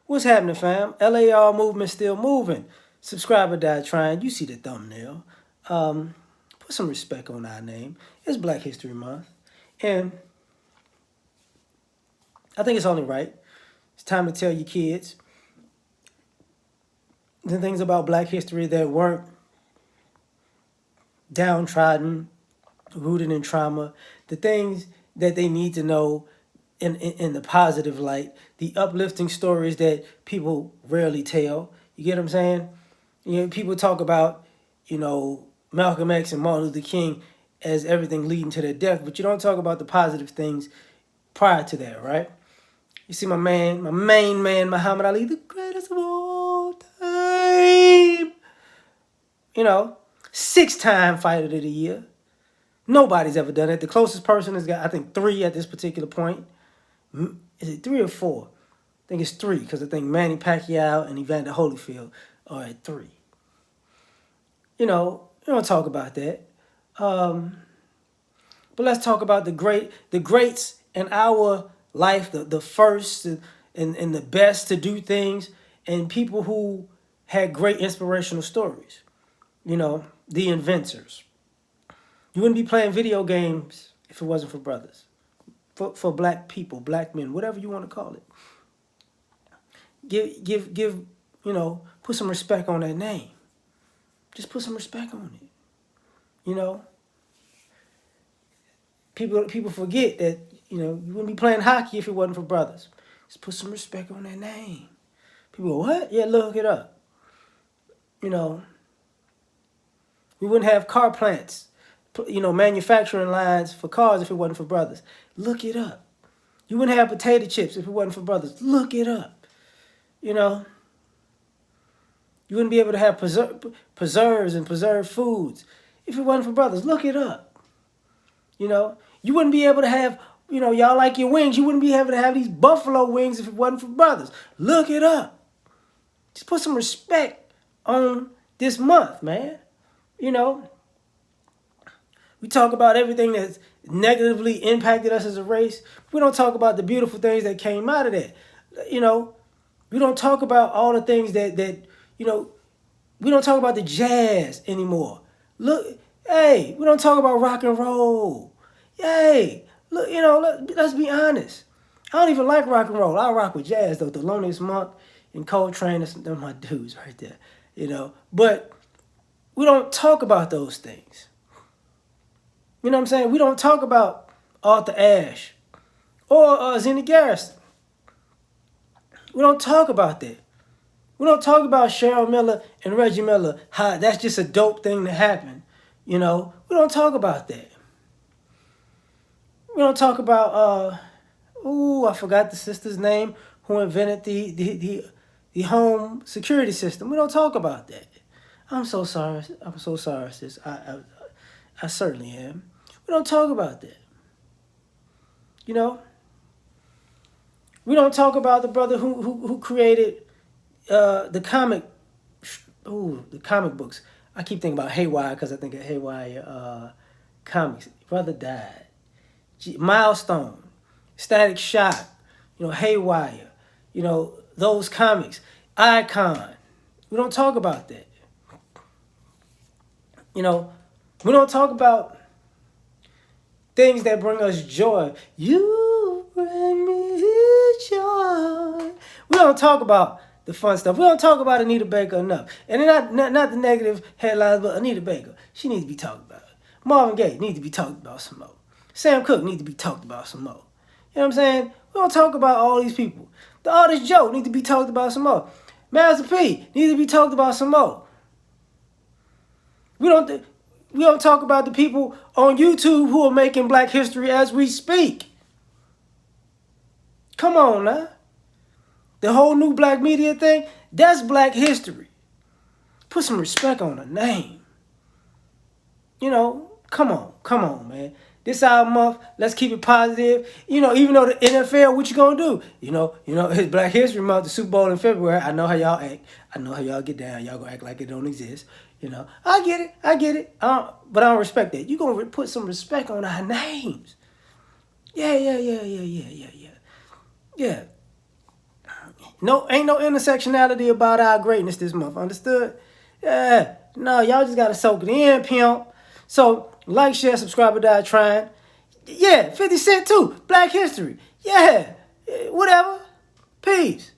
What's happening, fam? L.A.R. movement still moving. Subscriber died trying. You see the thumbnail. Put some respect on our name. It's Black History Month. And I think it's only right. It's time to tell your kids the things about Black history that weren't downtrodden, rooted in trauma, the things that they need to know in the positive light, the uplifting stories that people rarely tell. You get what I'm saying? You know, people talk about, Malcolm X and Martin Luther King as everything leading to their death, but you don't talk about the positive things prior to that, right? You see my main man, Muhammad Ali, the greatest of all time. You know, 6-time fighter of the year. Nobody's ever done it. The closest person has got, I think, 3 at this particular point. Is it 3 or 4? I think it's 3 because I think Manny Pacquiao and Evander Holyfield are at 3. You don't talk about that. But let's talk about the greats in our life, the first and the best to do things, and people who had great inspirational stories. The inventors. You wouldn't be playing video games if it wasn't for brothers. For black people, black men, whatever you want to call it. Give, put some respect on that name. Just put some respect on it. People forget that, you wouldn't be playing hockey if it wasn't for brothers. Just put some respect on that name. People go, what? Yeah, look it up. We wouldn't have car plants, manufacturing lines for cars if it wasn't for brothers. Look it up. You wouldn't have potato chips if it wasn't for brothers. Look it up. You wouldn't be able to have preserves and preserved foods if it wasn't for brothers. Look it up. You wouldn't be able to have, y'all like your wings. You wouldn't be able to have these buffalo wings if it wasn't for brothers. Look it up. Just put some respect on this month, man. We talk about everything that's negatively impacted us as a race. We don't talk about the beautiful things that came out of that. We don't talk about all the things that we don't talk about the jazz anymore. Look, hey, we don't talk about rock and roll. Hey, look, let's be honest. I don't even like rock and roll. I rock with jazz, though. Thelonious Monk and Coltrane, they're my dudes right there, But we don't talk about those things. You know what I'm saying? We don't talk about Arthur Ashe or Zenny Garrison. We don't talk about that. We don't talk about Cheryl Miller and Reggie Miller, how that's just a dope thing to happen. We don't talk about that. We don't talk about, I forgot the sister's name who invented the home security system. We don't talk about that. I'm so sorry. I'm so sorry, sis. I certainly am. We don't talk about that. We don't talk about the brother who created the comic books. I keep thinking about Haywire because I think of Haywire comics. Brother died. Milestone, Static Shock, Haywire, those comics, Icon. We don't talk about that. We don't talk about things that bring us joy. You bring me joy. We don't talk about the fun stuff. We don't talk about Anita Baker enough. And not the negative headlines, but Anita Baker, she needs to be talked about. Marvin Gaye needs to be talked about some more. Sam Cooke needs to be talked about some more. You know what I'm saying? We don't talk about all these people. The artist Joe needs to be talked about some more. Master P needs to be talked about some more. We don't talk about the people on YouTube who are making Black history as we speak. Come on now. The whole new black media thing, that's Black history. Put some respect on the name. Come on, man. This our month, let's keep it positive. Even though the NFL, what you gonna do? It's Black History Month, the Super Bowl in February. I know how y'all act. I know how y'all get down. Y'all gonna act like it don't exist. I get it. But I don't respect that. You gonna put some respect on our names. Yeah. No, ain't no intersectionality about our greatness this month. Understood? Yeah. No, y'all just gotta soak it in, pimp. So like, share, subscribe, or die trying. Yeah, 50 Cent too. Black History. Yeah. Whatever. Peace.